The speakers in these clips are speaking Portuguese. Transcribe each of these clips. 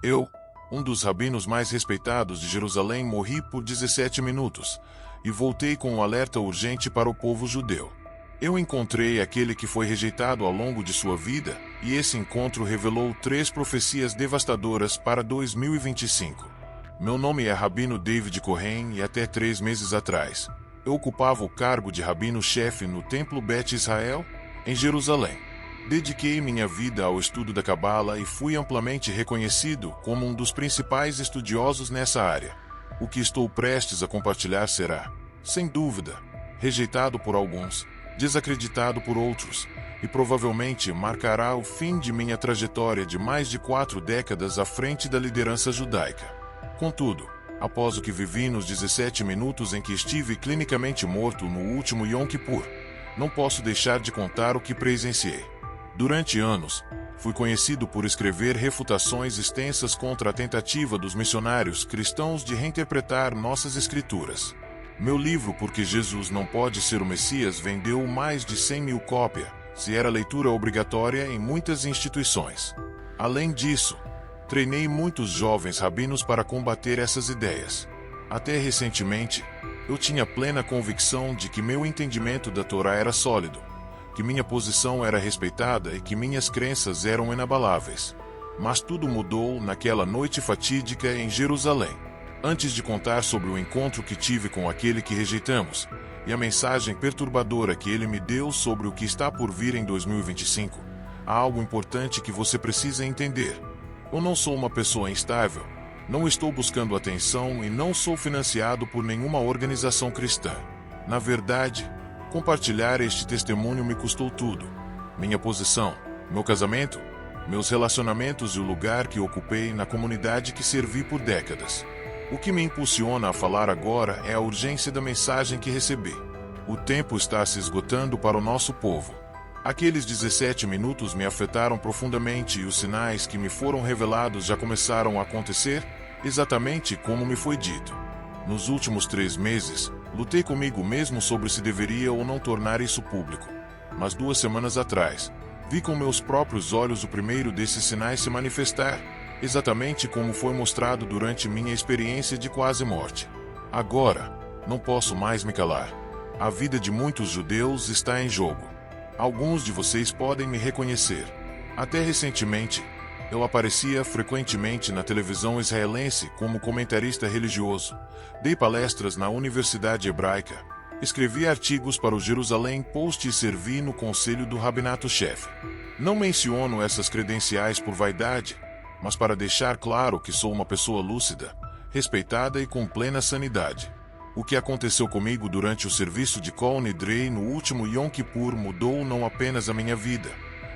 Eu, um dos rabinos mais respeitados de Jerusalém, morri por 17 minutos, e voltei com um alerta urgente para o povo judeu. Eu encontrei aquele que foi rejeitado ao longo de sua vida, e esse encontro revelou 3 profecias devastadoras para 2025. Meu nome é Rabino David Cohen e até 3 meses atrás, eu ocupava o cargo de rabino-chefe no Templo Bet Israel, em Jerusalém. Dediquei minha vida ao estudo da Cabala e fui amplamente reconhecido como um dos principais estudiosos nessa área. O que estou prestes a compartilhar será, sem dúvida, rejeitado por alguns, desacreditado por outros, e provavelmente marcará o fim de minha trajetória de mais de 4 décadas à frente da liderança judaica. Contudo, após o que vivi nos 17 minutos em que estive clinicamente morto no último Yom Kippur, não posso deixar de contar o que presenciei. Durante anos, fui conhecido por escrever refutações extensas contra a tentativa dos missionários cristãos de reinterpretar nossas escrituras. Meu livro Porque Jesus Não Pode Ser o Messias vendeu mais de 100 mil cópias, se era leitura obrigatória em muitas instituições. Além disso, treinei muitos jovens rabinos para combater essas ideias. Até recentemente, eu tinha plena convicção de que meu entendimento da Torá era sólido, que minha posição era respeitada e que minhas crenças eram inabaláveis. Mas tudo mudou naquela noite fatídica em Jerusalém. Antes de contar sobre o encontro que tive com aquele que rejeitamos, e a mensagem perturbadora que ele me deu sobre o que está por vir em 2025, há algo importante que você precisa entender. Eu não sou uma pessoa instável, não estou buscando atenção e não sou financiado por nenhuma organização cristã. Na verdade, compartilhar este testemunho me custou tudo. Minha posição, meu casamento, meus relacionamentos e o lugar que ocupei na comunidade que servi por décadas. O que me impulsiona a falar agora é a urgência da mensagem que recebi. O tempo está se esgotando para o nosso povo. Aqueles 17 minutos me afetaram profundamente e os sinais que me foram revelados já começaram a acontecer, exatamente como me foi dito. Nos últimos 3 meses, lutei comigo mesmo sobre se deveria ou não tornar isso público. Mas 2 semanas atrás, vi com meus próprios olhos o primeiro desses sinais se manifestar, exatamente como foi mostrado durante minha experiência de quase morte. Agora, não posso mais me calar. A vida de muitos judeus está em jogo. Alguns de vocês podem me reconhecer. Até recentemente, eu aparecia frequentemente na televisão israelense como comentarista religioso, dei palestras na Universidade Hebraica, escrevi artigos para o Jerusalém Post e servi no Conselho do Rabinato-Chefe. Não menciono essas credenciais por vaidade, mas para deixar claro que sou uma pessoa lúcida, respeitada e com plena sanidade. O que aconteceu comigo durante o serviço de Kol Nidrei no último Yom Kippur mudou não apenas a minha vida,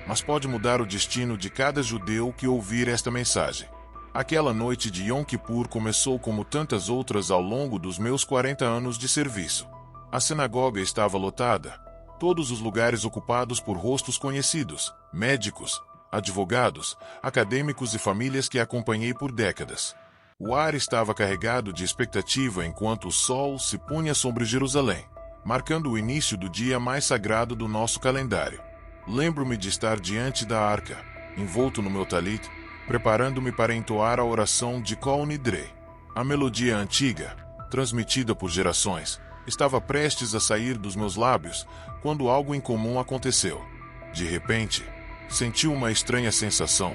mas pode mudar o destino de cada judeu que ouvir esta mensagem. Aquela noite de Yom Kippur começou como tantas outras ao longo dos meus 40 anos de serviço. A sinagoga estava lotada, todos os lugares ocupados por rostos conhecidos, médicos, advogados, acadêmicos e famílias que acompanhei por décadas. O ar estava carregado de expectativa enquanto o sol se punha sobre Jerusalém, marcando o início do dia mais sagrado do nosso calendário. Lembro-me de estar diante da arca, envolto no meu talit, preparando-me para entoar a oração de Kol Nidrei. A melodia antiga, transmitida por gerações, estava prestes a sair dos meus lábios, quando algo incomum aconteceu. De repente, senti uma estranha sensação,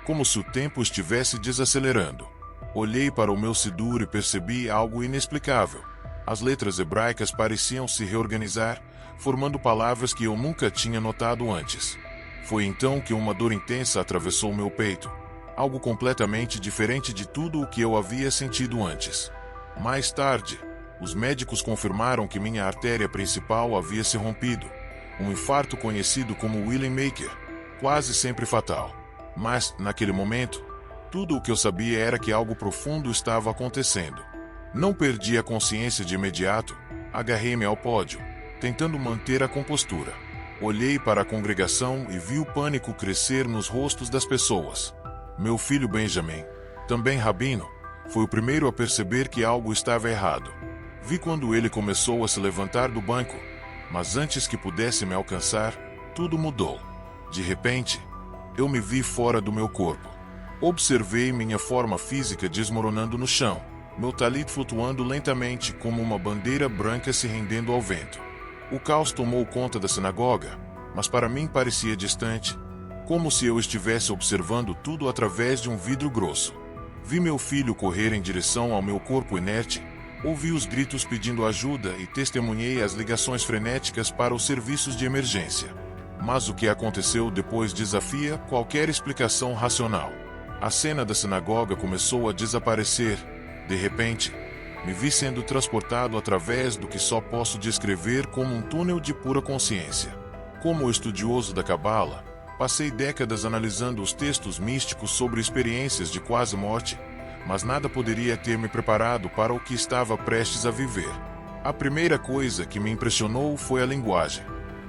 como se o tempo estivesse desacelerando. Olhei para o meu sidur e percebi algo inexplicável. As letras hebraicas pareciam se reorganizar, formando palavras que eu nunca tinha notado antes. Foi então que uma dor intensa atravessou meu peito, algo completamente diferente de tudo o que eu havia sentido antes. Mais tarde, os médicos confirmaram que minha artéria principal havia se rompido, um infarto conhecido como Willenmaker, quase sempre fatal. Mas, naquele momento, tudo o que eu sabia era que algo profundo estava acontecendo. Não perdi a consciência de imediato, agarrei-me ao pódio, tentando manter a compostura. Olhei para a congregação e vi o pânico crescer nos rostos das pessoas. Meu filho Benjamin, também rabino, foi o primeiro a perceber que algo estava errado. Vi quando ele começou a se levantar do banco, mas antes que pudesse me alcançar, tudo mudou. De repente, eu me vi fora do meu corpo. Observei minha forma física desmoronando no chão, meu talit flutuando lentamente como uma bandeira branca se rendendo ao vento. O caos tomou conta da sinagoga, mas para mim parecia distante, como se eu estivesse observando tudo através de um vidro grosso. Vi meu filho correr em direção ao meu corpo inerte, ouvi os gritos pedindo ajuda e testemunhei as ligações frenéticas para os serviços de emergência. Mas o que aconteceu depois desafia qualquer explicação racional. A cena da sinagoga começou a desaparecer. De repente, me vi sendo transportado através do que só posso descrever como um túnel de pura consciência. Como estudioso da Cabala, passei décadas analisando os textos místicos sobre experiências de quase morte, mas nada poderia ter me preparado para o que estava prestes a viver. A primeira coisa que me impressionou foi a linguagem.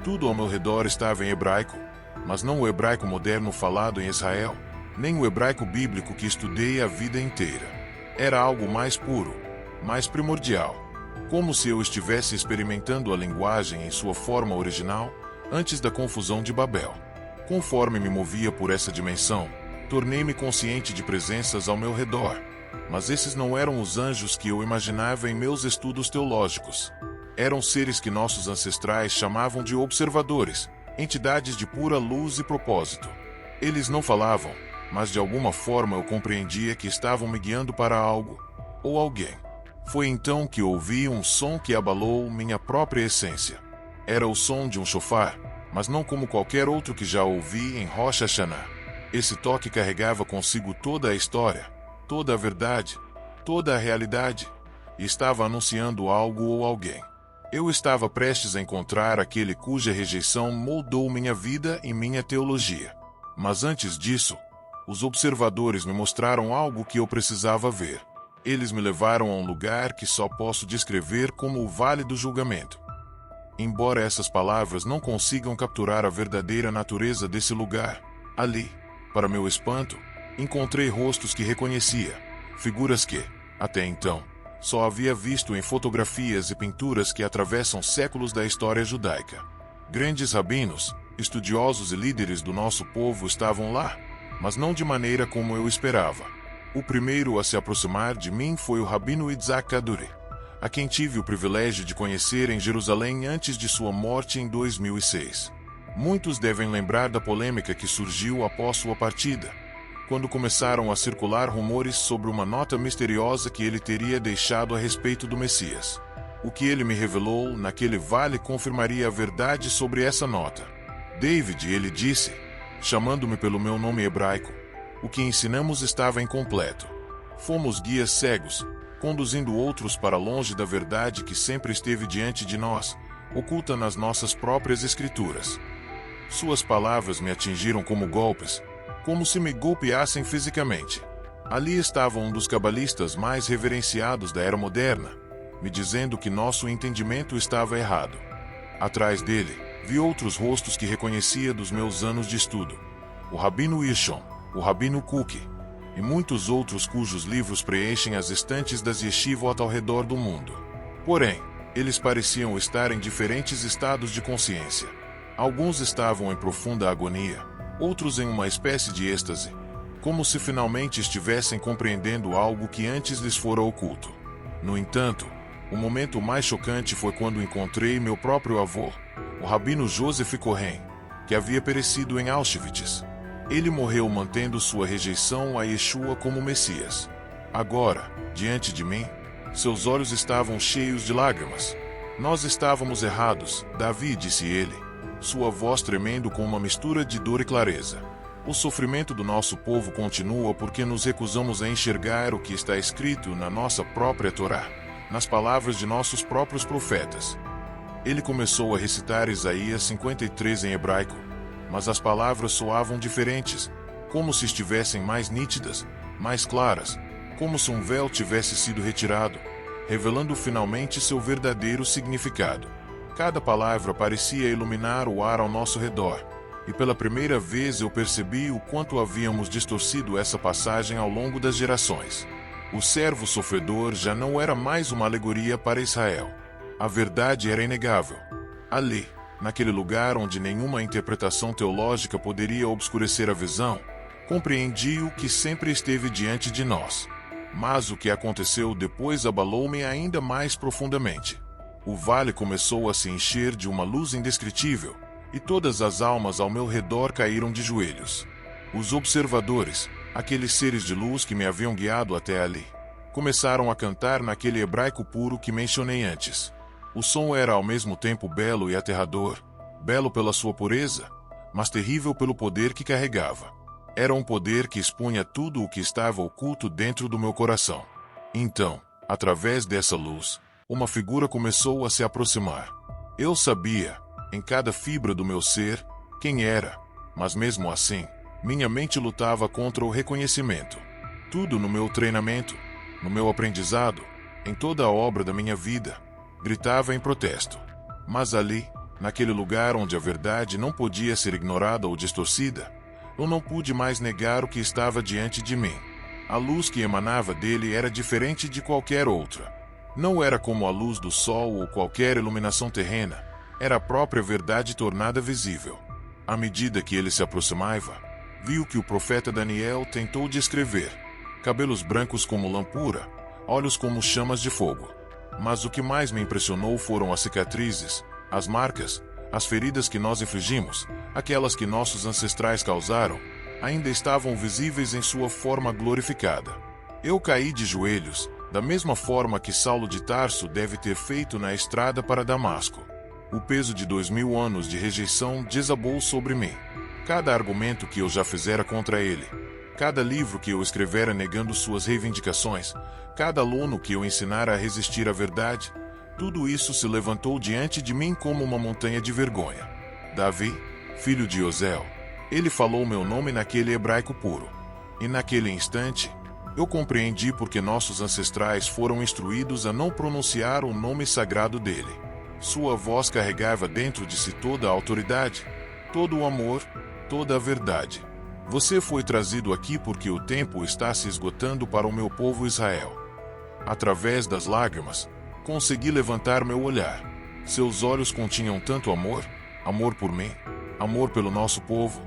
Tudo ao meu redor estava em hebraico, mas não o hebraico moderno falado em Israel, nem o hebraico bíblico que estudei a vida inteira. Era algo mais puro, mais primordial, como se eu estivesse experimentando a linguagem em sua forma original, antes da confusão de Babel. Conforme me movia por essa dimensão, tornei-me consciente de presenças ao meu redor, mas esses não eram os anjos que eu imaginava em meus estudos teológicos. Eram seres que nossos ancestrais chamavam de observadores, entidades de pura luz e propósito. Eles não falavam, mas de alguma forma eu compreendia que estavam me guiando para algo, ou alguém. Foi então que ouvi um som que abalou minha própria essência. Era o som de um shofar, mas não como qualquer outro que já ouvi em Rosh Hashanah. Esse toque carregava consigo toda a história, toda a verdade, toda a realidade, e estava anunciando algo ou alguém. Eu estava prestes a encontrar aquele cuja rejeição moldou minha vida e minha teologia. Mas antes disso, os observadores me mostraram algo que eu precisava ver. Eles me levaram a um lugar que só posso descrever como o Vale do Julgamento. Embora essas palavras não consigam capturar a verdadeira natureza desse lugar, ali, para meu espanto, encontrei rostos que reconhecia, figuras que, até então, só havia visto em fotografias e pinturas que atravessam séculos da história judaica. Grandes rabinos, estudiosos e líderes do nosso povo estavam lá, mas não de maneira como eu esperava. O primeiro a se aproximar de mim foi o Rabino Yitzhak Kaduri, a quem tive o privilégio de conhecer em Jerusalém antes de sua morte em 2006. Muitos devem lembrar da polêmica que surgiu após sua partida, quando começaram a circular rumores sobre uma nota misteriosa que ele teria deixado a respeito do Messias. O que ele me revelou naquele vale confirmaria a verdade sobre essa nota. David, ele disse, chamando-me pelo meu nome hebraico, o que ensinamos estava incompleto. Fomos guias cegos, conduzindo outros para longe da verdade que sempre esteve diante de nós, oculta nas nossas próprias escrituras. Suas palavras me atingiram como golpes, como se me golpeassem fisicamente. Ali estava um dos cabalistas mais reverenciados da era moderna, me dizendo que nosso entendimento estava errado. Atrás dele, vi outros rostos que reconhecia dos meus anos de estudo. O Rabino Hirschon, o Rabino Cook, e muitos outros cujos livros preenchem as estantes das yeshivot ao redor do mundo. Porém, eles pareciam estar em diferentes estados de consciência. Alguns estavam em profunda agonia, outros em uma espécie de êxtase, como se finalmente estivessem compreendendo algo que antes lhes fora oculto. No entanto, o momento mais chocante foi quando encontrei meu próprio avô, o Rabino Joseph Cohen, que havia perecido em Auschwitz. Ele morreu mantendo sua rejeição a Yeshua como Messias. Agora, diante de mim, seus olhos estavam cheios de lágrimas. Nós estávamos errados, Davi, disse ele, sua voz tremendo com uma mistura de dor e clareza. O sofrimento do nosso povo continua porque nos recusamos a enxergar o que está escrito na nossa própria Torá, nas palavras de nossos próprios profetas. Ele começou a recitar Isaías 53 em hebraico, mas as palavras soavam diferentes, como se estivessem mais nítidas, mais claras, como se um véu tivesse sido retirado, revelando finalmente seu verdadeiro significado. Cada palavra parecia iluminar o ar ao nosso redor, e pela primeira vez eu percebi o quanto havíamos distorcido essa passagem ao longo das gerações. O servo sofredor já não era mais uma alegoria para Israel. A verdade era inegável. Ali, naquele lugar onde nenhuma interpretação teológica poderia obscurecer a visão, Compreendi o que sempre esteve diante de nós. Mas o que aconteceu depois abalou-me ainda mais profundamente. O vale começou a se encher de uma luz indescritível, e todas as almas ao meu redor caíram de joelhos. Os observadores, aqueles seres de luz que me haviam guiado até ali, começaram a cantar naquele hebraico puro que mencionei antes. O som era ao mesmo tempo belo e aterrador, belo pela sua pureza, mas terrível pelo poder que carregava. Era um poder que expunha tudo o que estava oculto dentro do meu coração. Então, através dessa luz, uma figura começou a se aproximar. Eu sabia, em cada fibra do meu ser, quem era, mas mesmo assim, minha mente lutava contra o reconhecimento. Tudo no meu treinamento, no meu aprendizado, em toda a obra da minha vida, gritava em protesto. Mas ali, naquele lugar onde a verdade não podia ser ignorada ou distorcida, eu não pude mais negar o que estava diante de mim. A luz que emanava dele era diferente de qualquer outra. Não era como a luz do sol ou qualquer iluminação terrena, era a própria verdade tornada visível. À medida que ele se aproximava, vi o que o profeta Daniel tentou descrever: cabelos brancos como lampura, olhos como chamas de fogo. Mas o que mais me impressionou foram as cicatrizes, as marcas, as feridas que nós infligimos, aquelas que nossos ancestrais causaram, ainda estavam visíveis em sua forma glorificada. Eu caí de joelhos, da mesma forma que Saulo de Tarso deve ter feito na estrada para Damasco. O peso de 2000 anos de rejeição desabou sobre mim. Cada argumento que eu já fizera contra ele, cada livro que eu escrevera negando suas reivindicações, cada aluno que eu ensinara a resistir à verdade, tudo isso se levantou diante de mim como uma montanha de vergonha. Davi, filho de Osel, ele falou meu nome naquele hebraico puro. E naquele instante, eu compreendi porque nossos ancestrais foram instruídos a não pronunciar o nome sagrado dele. Sua voz carregava dentro de si toda a autoridade, todo o amor, toda a verdade. Você foi trazido aqui porque o tempo está se esgotando para o meu povo Israel. Através das lágrimas, consegui levantar meu olhar. Seus olhos continham tanto amor, amor por mim, amor pelo nosso povo,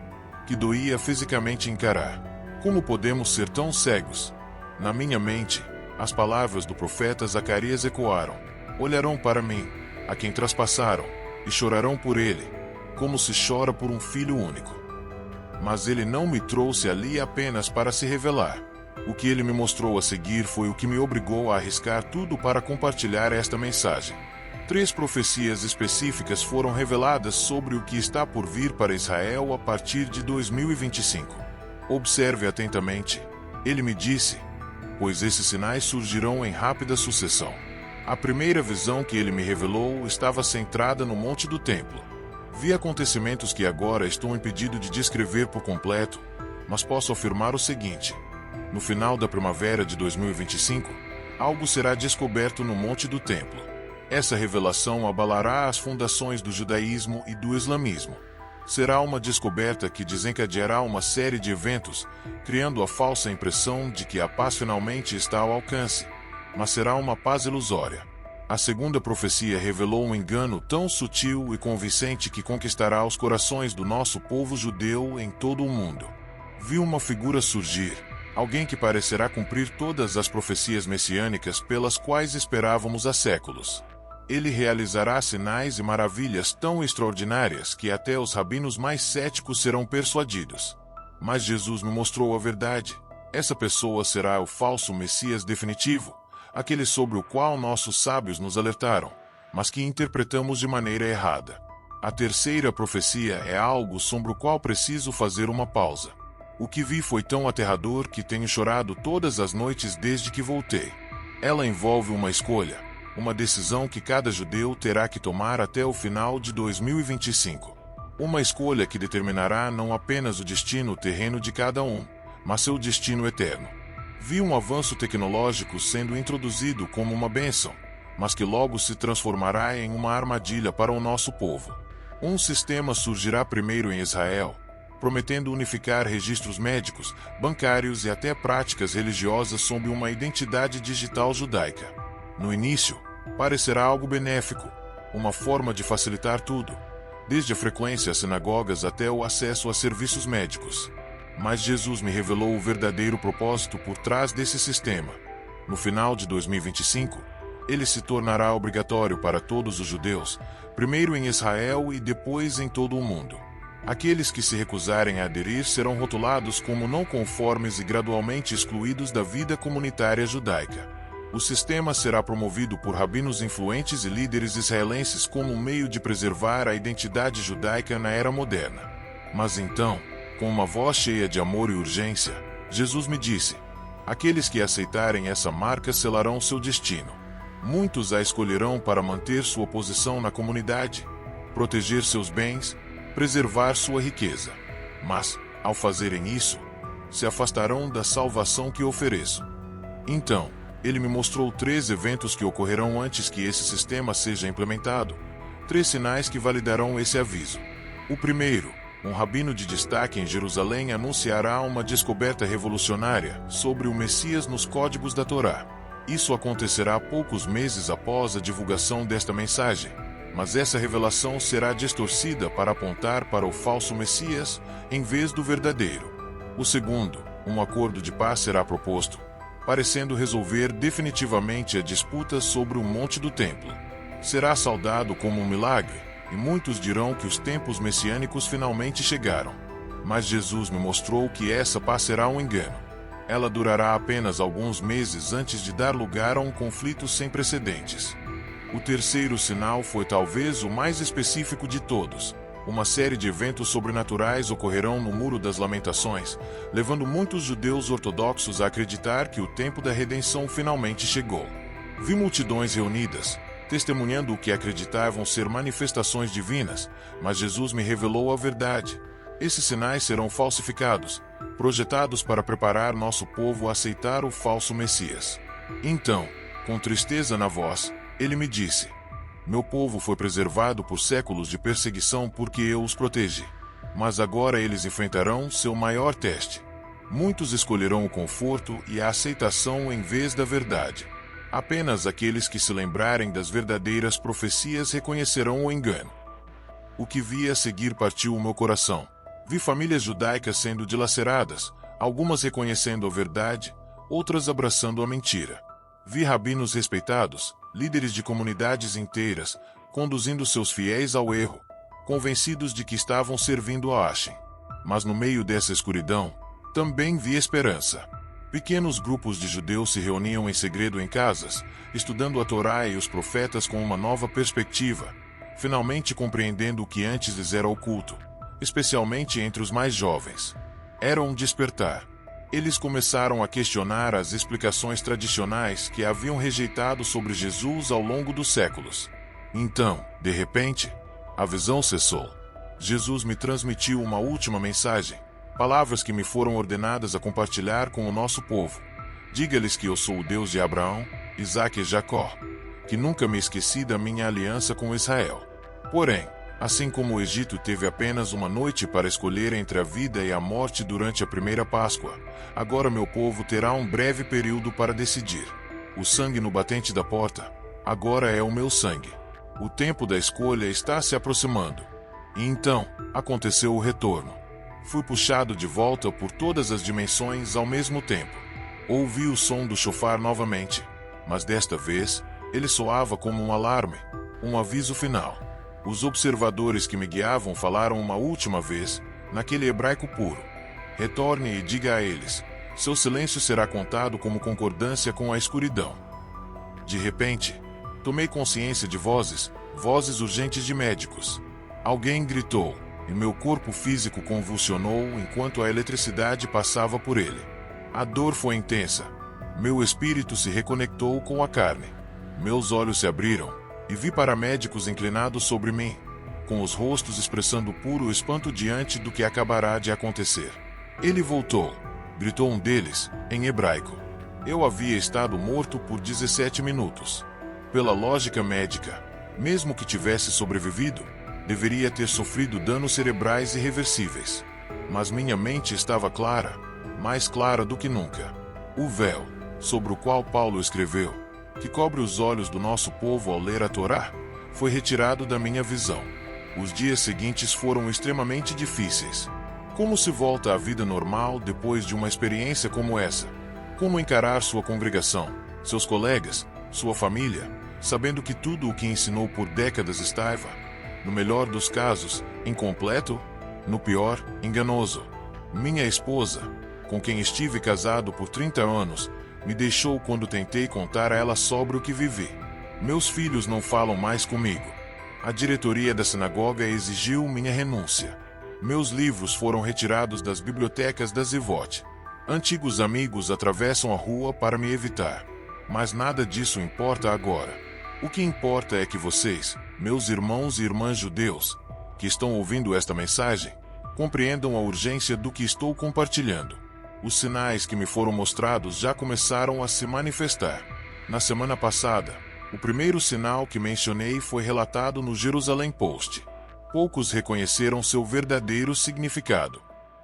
que doía fisicamente encarar. Como podemos ser tão cegos? Na minha mente, as palavras do profeta Zacarias ecoaram: olharão para mim, a quem traspassaram, e chorarão por ele, como se chora por um filho único. Mas ele não me trouxe ali apenas para se revelar. O que ele me mostrou a seguir foi o que me obrigou a arriscar tudo para compartilhar esta mensagem. 3 profecias específicas foram reveladas sobre o que está por vir para Israel a partir de 2025. Observe atentamente. Ele me disse: pois esses sinais surgirão em rápida sucessão. A primeira visão que ele me revelou estava centrada no Monte do Templo. Vi acontecimentos que agora estou impedido de descrever por completo, mas posso afirmar o seguinte: no final da primavera de 2025, algo será descoberto no Monte do Templo. Essa revelação abalará as fundações do judaísmo e do islamismo. Será uma descoberta que desencadeará uma série de eventos, criando a falsa impressão de que a paz finalmente está ao alcance, mas será uma paz ilusória. A segunda profecia revelou um engano tão sutil e convincente que conquistará os corações do nosso povo judeu em todo o mundo. Vi uma figura surgir, alguém que parecerá cumprir todas as profecias messiânicas pelas quais esperávamos há séculos. Ele realizará sinais e maravilhas tão extraordinárias que até os rabinos mais céticos serão persuadidos. Mas Jesus me mostrou a verdade. Essa pessoa será o falso Messias definitivo, aquele sobre o qual nossos sábios nos alertaram, mas que interpretamos de maneira errada. A terceira profecia é algo sobre o qual preciso fazer uma pausa. O que vi foi tão aterrador que tenho chorado todas as noites desde que voltei. Ela envolve uma escolha, uma decisão que cada judeu terá que tomar até o final de 2025. Uma escolha que determinará não apenas o destino terreno de cada um, mas seu destino eterno. Vi um avanço tecnológico sendo introduzido como uma bênção, mas que logo se transformará em uma armadilha para o nosso povo. Um sistema surgirá primeiro em Israel, prometendo unificar registros médicos, bancários e até práticas religiosas sob uma identidade digital judaica. No início, parecerá algo benéfico, uma forma de facilitar tudo, desde a frequência às sinagogas até o acesso a serviços médicos. Mas Jesus me revelou o verdadeiro propósito por trás desse sistema. No final de 2025, ele se tornará obrigatório para todos os judeus, primeiro em Israel e depois em todo o mundo. Aqueles que se recusarem a aderir serão rotulados como não conformes e gradualmente excluídos da vida comunitária judaica. O sistema será promovido por rabinos influentes e líderes israelenses como um meio de preservar a identidade judaica na era moderna. Mas então, com uma voz cheia de amor e urgência, Jesus me disse: aqueles que aceitarem essa marca selarão seu destino. Muitos a escolherão para manter sua posição na comunidade, proteger seus bens, preservar sua riqueza. Mas, ao fazerem isso, se afastarão da salvação que ofereço. Então, ele me mostrou 3 eventos que ocorrerão antes que esse sistema seja implementado, 3 sinais que validarão esse aviso. O primeiro, um rabino de destaque em Jerusalém anunciará uma descoberta revolucionária sobre o Messias nos códigos da Torá. Isso acontecerá poucos meses após a divulgação desta mensagem, mas essa revelação será distorcida para apontar para o falso Messias em vez do verdadeiro. O segundo, um acordo de paz será proposto, parecendo resolver definitivamente a disputa sobre o Monte do Templo. Será saudado como um milagre, e muitos dirão que os tempos messiânicos finalmente chegaram. Mas Jesus me mostrou que essa paz será um engano. Ela durará apenas alguns meses antes de dar lugar a um conflito sem precedentes. O terceiro sinal foi talvez o mais específico de todos. Uma série de eventos sobrenaturais ocorrerão no Muro das Lamentações, levando muitos judeus ortodoxos a acreditar que o tempo da redenção finalmente chegou. Vi multidões reunidas, testemunhando o que acreditavam ser manifestações divinas, mas Jesus me revelou a verdade. Esses sinais serão falsificados, projetados para preparar nosso povo a aceitar o falso Messias. Então, com tristeza na voz, ele me disse: meu povo foi preservado por séculos de perseguição porque eu os protegi. Mas agora eles enfrentarão seu maior teste. Muitos escolherão o conforto e a aceitação em vez da verdade. Apenas aqueles que se lembrarem das verdadeiras profecias reconhecerão o engano. O que vi a seguir partiu o meu coração. Vi famílias judaicas sendo dilaceradas, algumas reconhecendo a verdade, outras abraçando a mentira. Vi rabinos respeitados, líderes de comunidades inteiras, conduzindo seus fiéis ao erro, convencidos de que estavam servindo a Hashem. Mas no meio dessa escuridão, também vi esperança. Pequenos grupos de judeus se reuniam em segredo em casas, estudando a Torá e os profetas com uma nova perspectiva, finalmente compreendendo o que antes lhes era oculto, especialmente entre os mais jovens. Era um despertar. Eles começaram a questionar as explicações tradicionais que haviam rejeitado sobre Jesus ao longo dos séculos. Então, de repente, a visão cessou. Jesus me transmitiu uma última mensagem, palavras que me foram ordenadas a compartilhar com o nosso povo. Diga-lhes que eu sou o Deus de Abraão, Isaque e Jacó, que nunca me esqueci da minha aliança com Israel. Porém, assim como o Egito teve apenas uma noite para escolher entre a vida e a morte durante a primeira Páscoa, agora meu povo terá um breve período para decidir. O sangue no batente da porta, agora é o meu sangue. O tempo da escolha está se aproximando. E então, aconteceu o retorno. Fui puxado de volta por todas as dimensões ao mesmo tempo. Ouvi o som do chofar novamente, mas desta vez, ele soava como um alarme, um aviso final. Os observadores que me guiavam falaram uma última vez, naquele hebraico puro: retorne e diga a eles, seu silêncio será contado como concordância com a escuridão. De repente, tomei consciência de vozes urgentes de médicos. Alguém gritou, e meu corpo físico convulsionou enquanto a eletricidade passava por ele. A dor foi intensa. Meu espírito se reconectou com a carne. Meus olhos se abriram, e vi paramédicos inclinados sobre mim, com os rostos expressando puro espanto diante do que acabará de acontecer. Ele voltou, gritou um deles, em hebraico. Eu havia estado morto por 17 minutos. Pela lógica médica, mesmo que tivesse sobrevivido, deveria ter sofrido danos cerebrais irreversíveis. Mas minha mente estava clara, mais clara do que nunca. O véu, sobre o qual Paulo escreveu, que cobre os olhos do nosso povo ao ler a Torá, foi retirado da minha visão. Os dias seguintes foram extremamente difíceis. Como se volta à vida normal depois de uma experiência como essa? Como encarar sua congregação, seus colegas, sua família, sabendo que tudo o que ensinou por décadas estava, no melhor dos casos, incompleto, no pior, enganoso? Minha esposa, com quem estive casado por 30 anos, me deixou quando tentei contar a ela sobre o que vivi. Meus filhos não falam mais comigo. A diretoria da sinagoga exigiu minha renúncia. Meus livros foram retirados das bibliotecas da Zivot. Antigos amigos atravessam a rua para me evitar. Mas nada disso importa agora. O que importa é que vocês, meus irmãos e irmãs judeus, que estão ouvindo esta mensagem, compreendam a urgência do que estou compartilhando. Os sinais que me foram mostrados já começaram a se manifestar. Na semana passada, o primeiro sinal que mencionei foi relatado no Jerusalém Post. Poucos reconheceram seu verdadeiro significado.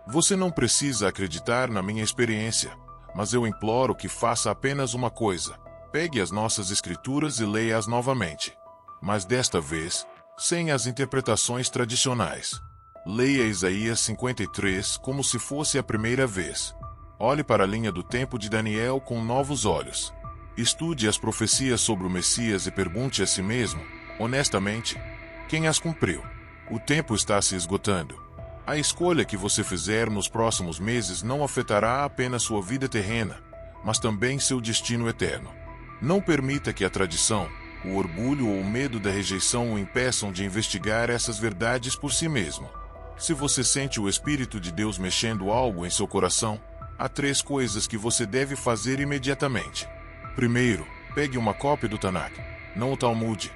Você não precisa acreditar na minha experiência, mas eu imploro que faça apenas uma coisa: pegue as nossas escrituras e leia-as novamente. Mas desta vez, sem as interpretações tradicionais. Leia Isaías 53 como se fosse a primeira vez. Olhe para a linha do tempo de Daniel com novos olhos. Estude as profecias sobre o Messias e pergunte a si mesmo, honestamente, quem as cumpriu? O tempo está se esgotando. A escolha que você fizer nos próximos meses não afetará apenas sua vida terrena, mas também seu destino eterno. Não permita que a tradição, o orgulho ou o medo da rejeição o impeçam de investigar essas verdades por si mesmo. Se você sente o Espírito de Deus mexendo algo em seu coração, há 3 coisas que você deve fazer imediatamente. Primeiro, pegue uma cópia do Tanakh, não o Talmud,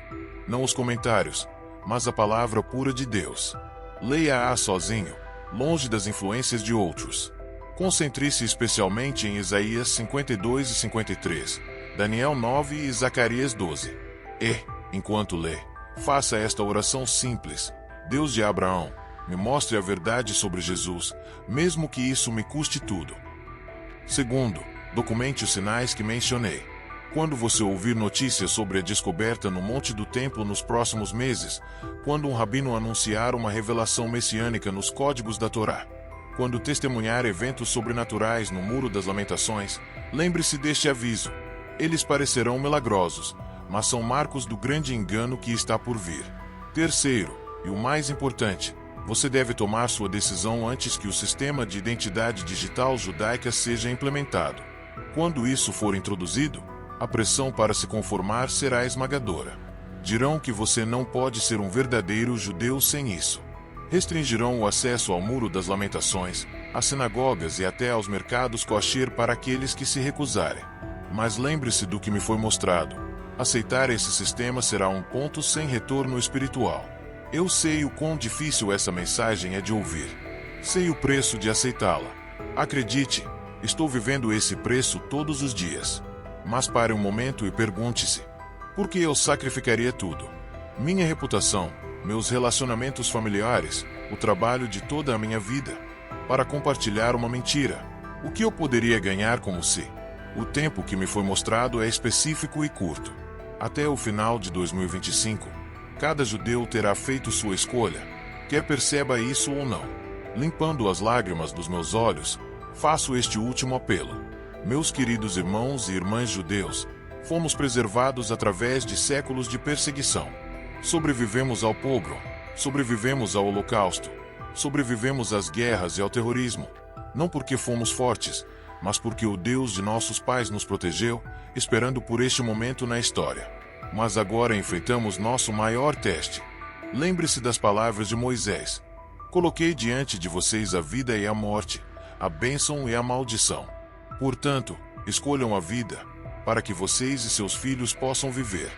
não os comentários, mas a palavra pura de Deus. Leia-a sozinho, longe das influências de outros. Concentre-se especialmente em Isaías 52 e 53, Daniel 9 e Zacarias 12. E, enquanto lê, faça esta oração simples: Deus de Abraão, me mostre a verdade sobre Jesus, mesmo que isso me custe tudo. Segundo, documente os sinais que mencionei. Quando você ouvir notícias sobre a descoberta no Monte do Templo nos próximos meses, quando um rabino anunciar uma revelação messiânica nos códigos da Torá, quando testemunhar eventos sobrenaturais no Muro das Lamentações, lembre-se deste aviso. Eles parecerão milagrosos, mas são marcos do grande engano que está por vir. Terceiro, e o mais importante, você deve tomar sua decisão antes que o sistema de identidade digital judaica seja implementado. Quando isso for introduzido, a pressão para se conformar será esmagadora. Dirão que você não pode ser um verdadeiro judeu sem isso. Restringirão o acesso ao Muro das Lamentações, às sinagogas e até aos mercados kosher para aqueles que se recusarem. Mas lembre-se do que me foi mostrado. Aceitar esse sistema será um ponto sem retorno espiritual. Eu sei o quão difícil essa mensagem é de ouvir. Sei o preço de aceitá-la. Acredite, estou vivendo esse preço todos os dias. Mas pare um momento e pergunte-se: por que eu sacrificaria tudo? Minha reputação, meus relacionamentos familiares, o trabalho de toda a minha vida, para compartilhar uma mentira. O que eu poderia ganhar como se? O tempo que me foi mostrado é específico e curto. Até o final de 2025, cada judeu terá feito sua escolha, quer perceba isso ou não. Limpando as lágrimas dos meus olhos, faço este último apelo. Meus queridos irmãos e irmãs judeus, fomos preservados através de séculos de perseguição. Sobrevivemos ao pogrom, sobrevivemos ao holocausto, sobrevivemos às guerras e ao terrorismo, não porque fomos fortes, mas porque o Deus de nossos pais nos protegeu, esperando por este momento na história. Mas agora enfrentamos nosso maior teste. Lembre-se das palavras de Moisés: coloquei diante de vocês a vida e a morte, a bênção e a maldição. Portanto, escolham a vida, para que vocês e seus filhos possam viver.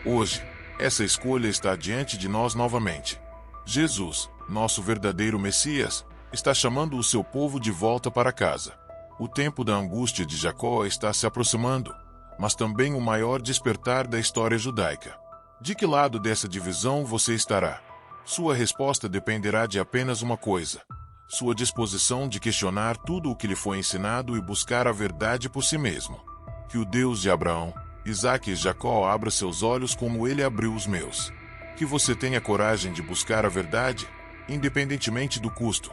Hoje, essa escolha está diante de nós novamente. Jesus, nosso verdadeiro Messias, está chamando o seu povo de volta para casa. O tempo da angústia de Jacó está se aproximando, mas também o maior despertar da história judaica. De que lado dessa divisão você estará? Sua resposta dependerá de apenas uma coisa: sua disposição de questionar tudo o que lhe foi ensinado e buscar a verdade por si mesmo. Que o Deus de Abraão, Isaque e Jacó abra seus olhos como ele abriu os meus. Que você tenha coragem de buscar a verdade, independentemente do custo.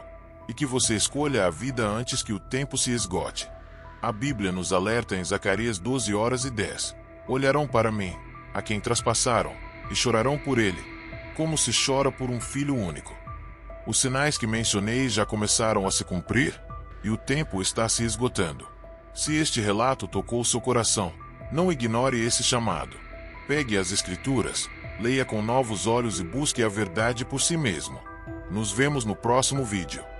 e que você escolha a vida antes que o tempo se esgote. A Bíblia nos alerta em Zacarias 12:10. Olharão para mim, a quem traspassaram, e chorarão por ele, como se chora por um filho único. Os sinais que mencionei já começaram a se cumprir, e o tempo está se esgotando. Se este relato tocou seu coração, não ignore esse chamado. Pegue as Escrituras, leia com novos olhos e busque a verdade por si mesmo. Nos vemos no próximo vídeo.